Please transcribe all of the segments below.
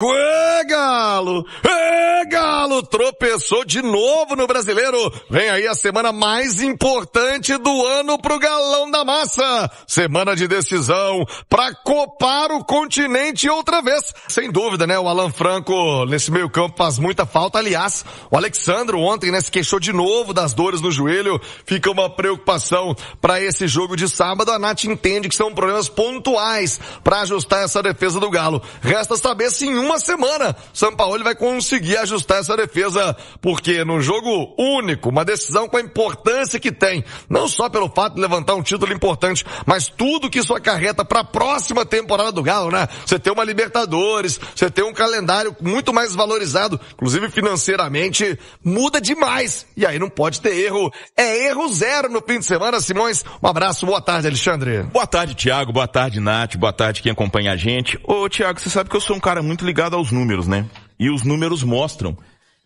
Ê, Galo! Ê, Galo! Tropeçou de novo no Brasileiro. Vem aí a semana mais importante do ano pro Galão da Massa. Semana de decisão pra copar o continente outra vez. Sem dúvida, né? O Alan Franco nesse meio campo faz muita falta. Aliás, o Alexandro ontem, né, se queixou de novo das dores no joelho. Fica uma preocupação pra esse jogo de sábado. A Nath entende que são problemas pontuais pra ajustar essa defesa do Galo. Resta saber se em uma semana Sampaoli vai conseguir ajustar essa defesa, porque no jogo único, uma decisão com a importância que tem, não só pelo fato de levantar um título importante, mas tudo que isso acarreta para a próxima temporada do Galo, né? Você tem uma Libertadores, você tem um calendário muito mais valorizado, inclusive financeiramente, muda demais. E aí não pode ter erro. É erro zero no fim de semana, Simões. Um abraço, boa tarde, Alexandre. Boa tarde, Thiago, boa tarde, Nath, boa tarde quem acompanha a gente. Ô, Thiago, você sabe que eu sou um cara muito ligado aos números, né? E os números mostram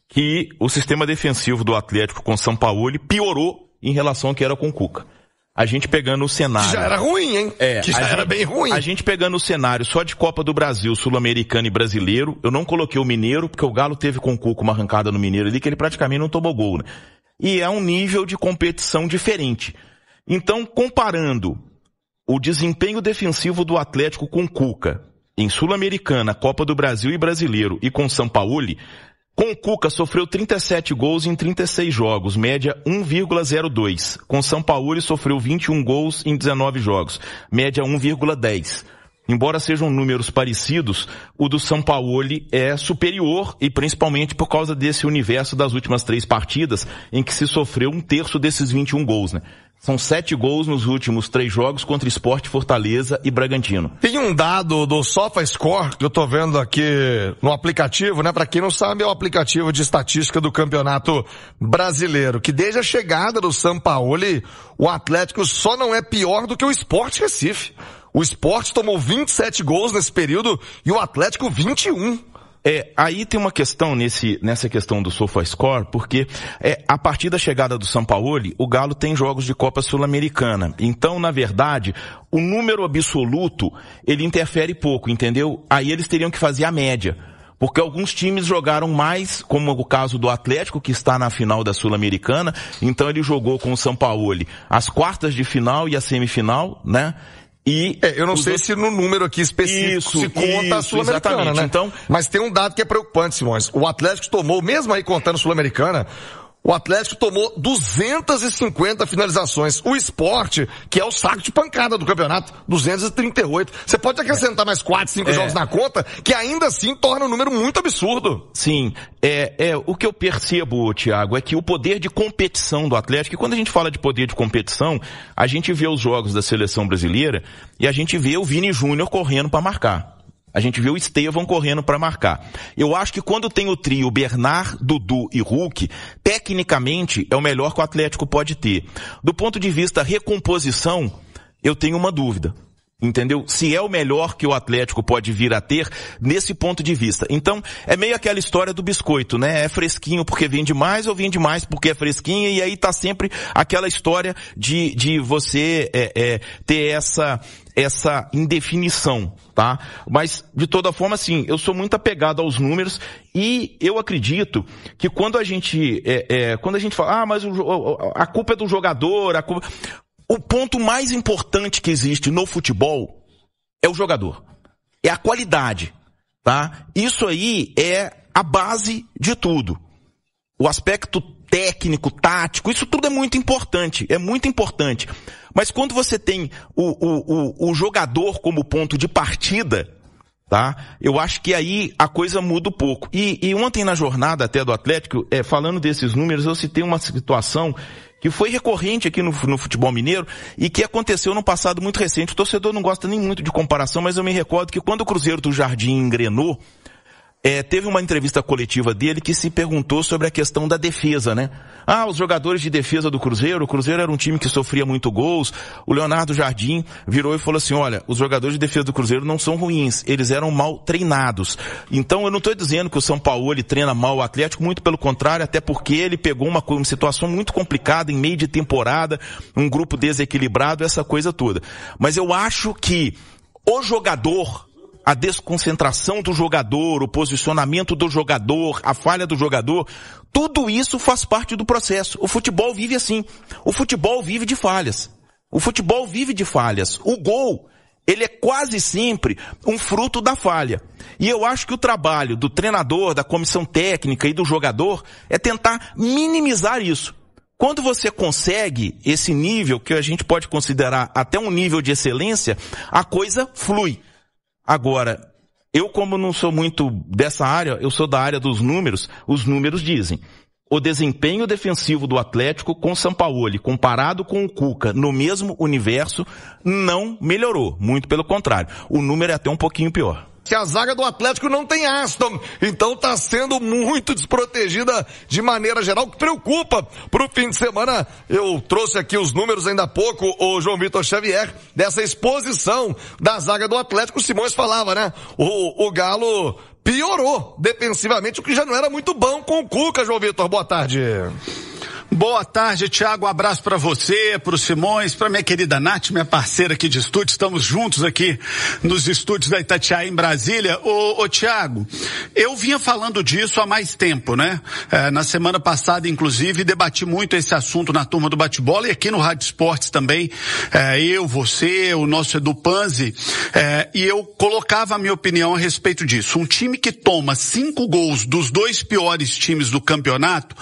que o sistema defensivo do Atlético com Sampaoli piorou em relação ao que era com o Cuca. A gente pegando o cenário... Que já era ruim, hein? Que já era bem ruim. A gente pegando o cenário só de Copa do Brasil, Sul-Americano e Brasileiro, eu não coloquei o Mineiro, porque o Galo teve com o Cuca uma arrancada no Mineiro ali que ele praticamente não tomou gol, né? E é um nível de competição diferente. Então, comparando o desempenho defensivo do Atlético com o Cuca em Sul-Americana, Copa do Brasil e Brasileiro e com Sampaoli, com o Cuca sofreu 37 gols em 36 jogos, média 1,02. Com Sampaoli sofreu 21 gols em 19 jogos, média 1,10. Embora sejam números parecidos, o do Sampaoli é superior e principalmente por causa desse universo das últimas 3 partidas em que se sofreu 1/3 desses 21 gols, né? São 7 gols nos últimos 3 jogos contra Sport, Fortaleza e Bragantino. Tem um dado do SofaScore que eu tô vendo aqui no aplicativo, né? Pra quem não sabe, é o aplicativo de estatística do Campeonato Brasileiro, que desde a chegada do Sampaoli, o Atlético só não é pior do que o Sport Recife. O Sport tomou 27 gols nesse período e o Atlético 21. Aí tem uma questão nessa questão do SofaScore, porque a partir da chegada do Sampaoli, o Galo tem jogos de Copa Sul-Americana. Então, na verdade, o número absoluto, ele interfere pouco, entendeu? Aí eles teriam que fazer a média. Porque alguns times jogaram mais, como o caso do Atlético, que está na final da Sul-Americana. Então ele jogou com o Sampaoli as quartas de final e a semifinal, né? E eu não sei se no número aqui específico se conta a Sul-Americana, né? Então, mas tem um dado que é preocupante, Simões. O Atlético tomou, mesmo aí contando Sul-Americana, o Atlético tomou 250 finalizações. O Sport, que é o saco de pancada do campeonato, 238. Você pode acrescentar mais 4, 5 jogos na conta, que ainda assim torna um número muito absurdo. Sim, o que eu percebo, Thiago, é que o poder de competição do Atlético, e quando a gente fala de poder de competição, a gente vê os jogos da seleção brasileira e a gente vê o Vini Júnior correndo para marcar. A gente vê o Estevão correndo para marcar. Eu acho que quando tem o trio Bernard, Dudu e Hulk, tecnicamente é o melhor que o Atlético pode ter. Do ponto de vista recomposição, eu tenho uma dúvida. Entendeu? Se é o melhor que o Atlético pode vir a ter nesse ponto de vista. Então, é meio aquela história do biscoito, né? É fresquinho porque vende mais ou vende mais porque é fresquinho, e aí tá sempre aquela história de você ter essa indefinição, tá? Mas, de toda forma, assim, eu sou muito apegado aos números e eu acredito que quando a gente fala, mas a culpa é do jogador, o ponto mais importante que existe no futebol é o jogador. É a qualidade, tá? Isso aí é a base de tudo. O aspecto técnico, tático, isso tudo é muito importante. Mas quando você tem o jogador como ponto de partida, tá? Eu acho que aí a coisa muda um pouco. E ontem na jornada até do Atlético, falando desses números, eu citei uma situação que foi recorrente aqui no futebol mineiro e que aconteceu no passado muito recente. O torcedor não gosta nem muito de comparação, mas eu me recordo que quando o Cruzeiro do Jardim engrenou, teve uma entrevista coletiva dele que se perguntou sobre a questão da defesa, né? Os jogadores de defesa do Cruzeiro, o Cruzeiro era um time que sofria muito gols, o Leonardo Jardim virou e falou assim, olha, os jogadores de defesa do Cruzeiro não são ruins, eles eram mal treinados. Então eu não estou dizendo que o Sampaoli treina mal o Atlético, muito pelo contrário, até porque ele pegou uma situação muito complicada em meio de temporada, um grupo desequilibrado, essa coisa toda. Mas eu acho que o jogador a desconcentração do jogador, o posicionamento do jogador, a falha do jogador, tudo isso faz parte do processo. O futebol vive assim. O futebol vive de falhas. O futebol vive de falhas. O gol, ele é quase sempre um fruto da falha. E eu acho que o trabalho do treinador, da comissão técnica e do jogador é tentar minimizar isso. Quando você consegue esse nível, que a gente pode considerar até um nível de excelência, a coisa flui. Agora, eu como não sou muito dessa área, eu sou da área dos números, os números dizem: o desempenho defensivo do Atlético com o Sampaoli, comparado com o Cuca, no mesmo universo, não melhorou. Muito pelo contrário. O número é até um pouquinho pior. Que a zaga do Atlético não tem Aston, então tá sendo muito desprotegida de maneira geral, que preocupa pro fim de semana. Eu trouxe aqui os números ainda há pouco, o João Vitor Xavier, dessa exposição da zaga do Atlético. O Simões falava, né? O Galo piorou defensivamente, o que já não era muito bom com o Cuca. João Vitor, boa tarde. Boa tarde, Thiago. Um abraço para você, para o Simões, para minha querida Nath, minha parceira aqui de estúdio. Estamos juntos aqui nos estúdios da Itatiaia, em Brasília. Ô Thiago, eu vinha falando disso há mais tempo, né? Na semana passada, inclusive, debati muito esse assunto na turma do bate-bola e aqui no Rádio Esportes também. Eu, você, o nosso Edu Panzi, e eu colocava a minha opinião a respeito disso. Um time que toma 5 gols dos 2 piores times do campeonato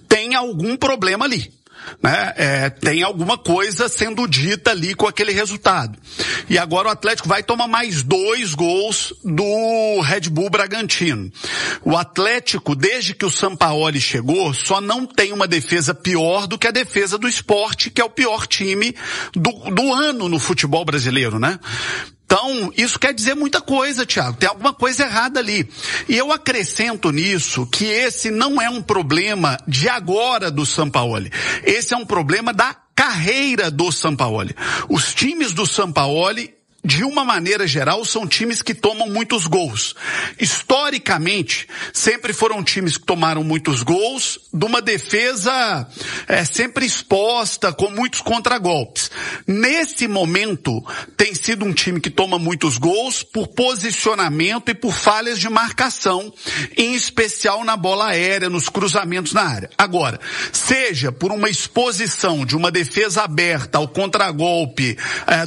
tem algum problema ali, né? Tem alguma coisa sendo dita ali com aquele resultado. E agora o Atlético vai tomar mais 2 gols do Red Bull Bragantino. O Atlético, desde que o Sampaoli chegou, só não tem uma defesa pior do que a defesa do Sport, que é o pior time do ano no futebol brasileiro, né? Então, isso quer dizer muita coisa, Thiago. Tem alguma coisa errada ali. E eu acrescento nisso que esse não é um problema de agora do Sampaoli. Esse é um problema da carreira do Sampaoli. Os times do Sampaoli, de uma maneira geral, são times que tomam muitos gols. Historicamente, sempre foram times que tomaram muitos gols, de uma defesa sempre exposta, com muitos contragolpes. Nesse momento, tem sido um time que toma muitos gols por posicionamento e por falhas de marcação, em especial na bola aérea, nos cruzamentos na área. Agora, seja por uma exposição de uma defesa aberta ao contragolpe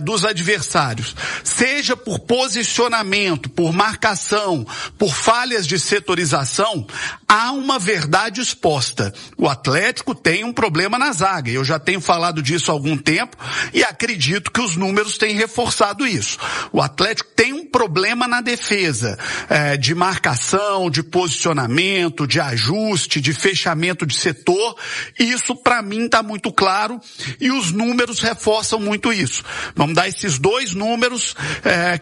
dos adversários, seja por posicionamento, por marcação, por falhas de setorização, há uma verdade exposta. O Atlético tem um problema na zaga. Eu já tenho falado disso há algum tempo e acredito que os números têm reforçado isso. O Atlético tem um problema na defesa, de marcação, de posicionamento, de ajuste, de fechamento de setor. Isso para mim está muito claro e os números reforçam muito isso. Vamos dar esses 2 números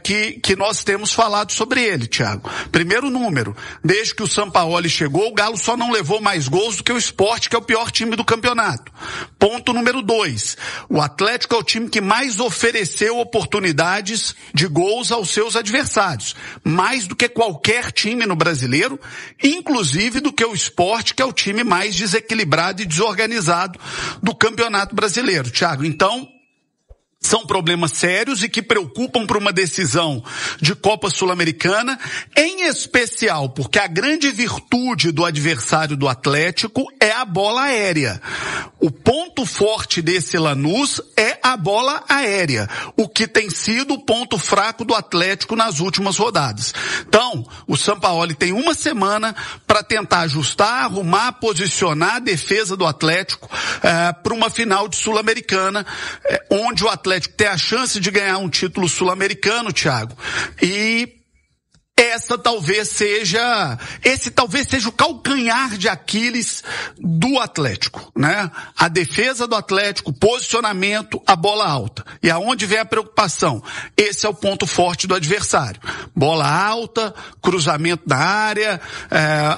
que nós temos falado sobre ele, Thiago. Primeiro número, desde que o Sampaoli chegou, o Galo só não levou mais gols do que o Sport, que é o pior time do campeonato. Ponto número 2, o Atlético é o time que mais ofereceu oportunidades de gols aos seus adversários, mais do que qualquer time no brasileiro, inclusive do que o Sport, que é o time mais desequilibrado e desorganizado do campeonato brasileiro, Thiago. Então, são problemas sérios e que preocupam para uma decisão de Copa Sul-Americana, em especial porque a grande virtude do adversário do Atlético é a bola aérea. O ponto forte desse Lanús é a bola aérea, o que tem sido o ponto fraco do Atlético nas últimas rodadas. Então, o Sampaoli tem uma semana para tentar ajustar, arrumar, posicionar a defesa do Atlético para uma final de Sul-Americana, onde o Atlético tem a chance de ganhar um título sul-americano, Thiago. E esse talvez seja o calcanhar de Aquiles do Atlético, né? A defesa do Atlético, posicionamento, a bola alta. E aonde vem a preocupação? Esse é o ponto forte do adversário. Bola alta, cruzamento na área,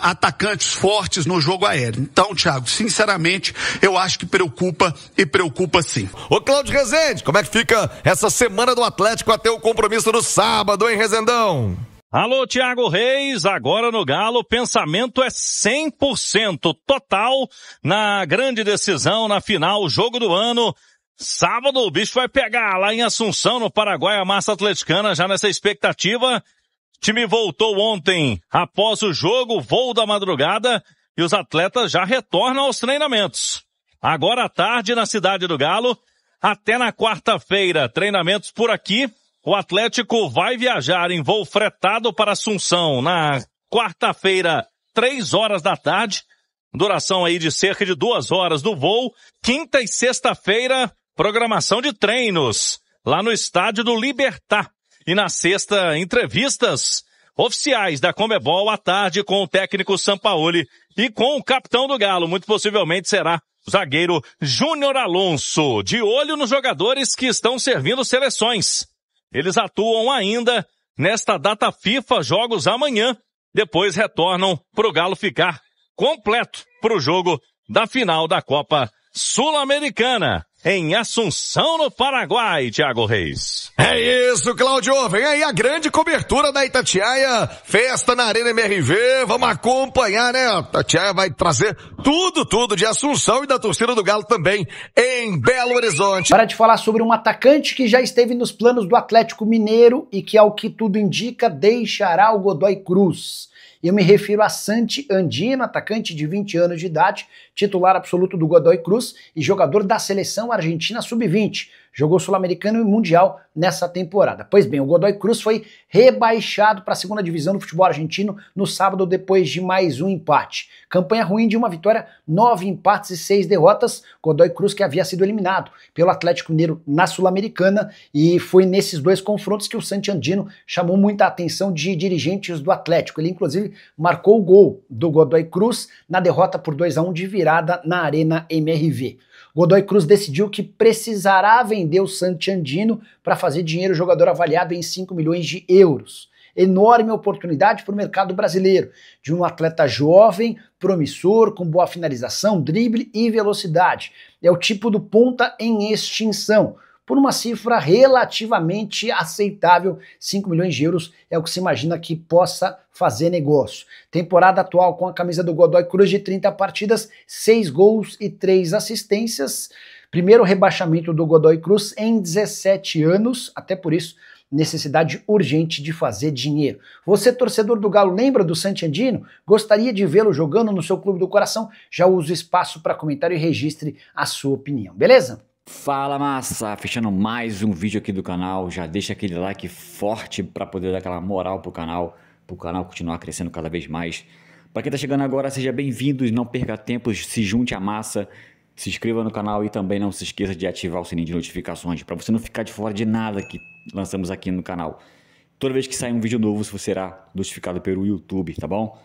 atacantes fortes no jogo aéreo. Então, Thiago, sinceramente, eu acho que preocupa e preocupa sim. Ô Cláudio Rezende, como é que fica essa semana do Atlético até o compromisso do sábado, hein, Rezendão? Alô, Thiago Reis, agora no Galo, o pensamento é 100% total na grande decisão, na final, jogo do ano. Sábado o bicho vai pegar lá em Assunção, no Paraguai, a massa atleticana, já nessa expectativa time voltou ontem após o jogo, voo da madrugada, e os atletas já retornam aos treinamentos. Agora à tarde na Cidade do Galo, até na quarta-feira, treinamentos por aqui. O Atlético vai viajar em voo fretado para Assunção na quarta-feira, 3 da tarde. Duração aí de cerca de 2 horas do voo. Quinta e sexta-feira, programação de treinos lá no estádio do Libertad. E na sexta, entrevistas oficiais da Conmebol à tarde com o técnico Sampaoli e com o capitão do Galo. Muito possivelmente será o zagueiro Júnior Alonso, de olho nos jogadores que estão servindo seleções. Eles atuam ainda nesta data FIFA, jogos amanhã. Depois retornam para o Galo ficar completo para o jogo da final da Copa Sul-Americana em Assunção, no Paraguai, Thiago Reis. É isso, Cláudio. Vem aí a grande cobertura da Itatiaia. Festa na Arena MRV. Vamos acompanhar, né? A Itatiaia vai trazer tudo de Assunção e da torcida do Galo também em Belo Horizonte. Para de falar sobre um atacante que já esteve nos planos do Atlético Mineiro e que, ao que tudo indica, deixará o Godoy Cruz. Eu me refiro a Santi Andino, atacante de 20 anos de idade, titular absoluto do Godoy Cruz e jogador da seleção argentina sub-20. Jogou Sul-Americano e Mundial nessa temporada. Pois bem, o Godoy Cruz foi rebaixado para a segunda divisão do futebol argentino no sábado depois de mais um empate. Campanha ruim de uma vitória, 9 empates e 6 derrotas. Godoy Cruz que havia sido eliminado pelo Atlético Mineiro na Sul-Americana, e foi nesses 2 confrontos que o Santi Andino chamou muita atenção de dirigentes do Atlético. Ele inclusive marcou o gol do Godoy Cruz na derrota por 2-1 de virada na Arena MRV. Godoy Cruz decidiu que precisará vender o Santi Andino para fazer dinheiro, o jogador avaliado em 5 milhões de euros. Enorme oportunidade para o mercado brasileiro, de um atleta jovem, promissor, com boa finalização, drible e velocidade. É o tipo do ponta em extinção. Por uma cifra relativamente aceitável, 5 milhões de euros é o que se imagina que possa fazer negócio. Temporada atual com a camisa do Godoy Cruz de 30 partidas, 6 gols e 3 assistências. Primeiro rebaixamento do Godoy Cruz em 17 anos, até por isso, necessidade urgente de fazer dinheiro. Você, torcedor do Galo, lembra do Santi Andino? Gostaria de vê-lo jogando no seu clube do coração? Já usa o espaço para comentário e registre a sua opinião, beleza? Fala, massa! Fechando mais um vídeo aqui do canal, já deixa aquele like forte para poder dar aquela moral pro canal continuar crescendo cada vez mais. Para quem tá chegando agora, seja bem-vindo, não perca tempo, se junte à massa, se inscreva no canal e também não se esqueça de ativar o sininho de notificações para você não ficar de fora de nada que lançamos aqui no canal. Toda vez que sair um vídeo novo, você será notificado pelo YouTube, tá bom?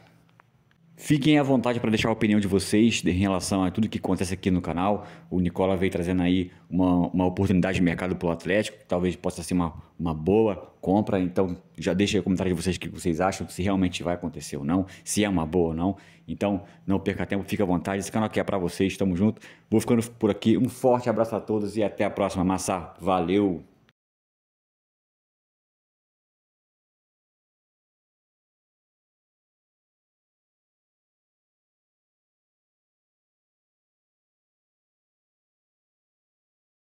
Fiquem à vontade para deixar a opinião de vocês em relação a tudo que acontece aqui no canal. O Nicola veio trazendo aí uma oportunidade de mercado para o Atlético, que talvez possa ser uma boa compra. Então já deixa aí o comentário de vocês o que vocês acham, se realmente vai acontecer ou não, se é uma boa ou não. Então não perca tempo, fica à vontade. Esse canal aqui é para vocês, estamos juntos. Vou ficando por aqui, um forte abraço a todos e até a próxima, massa. Valeu!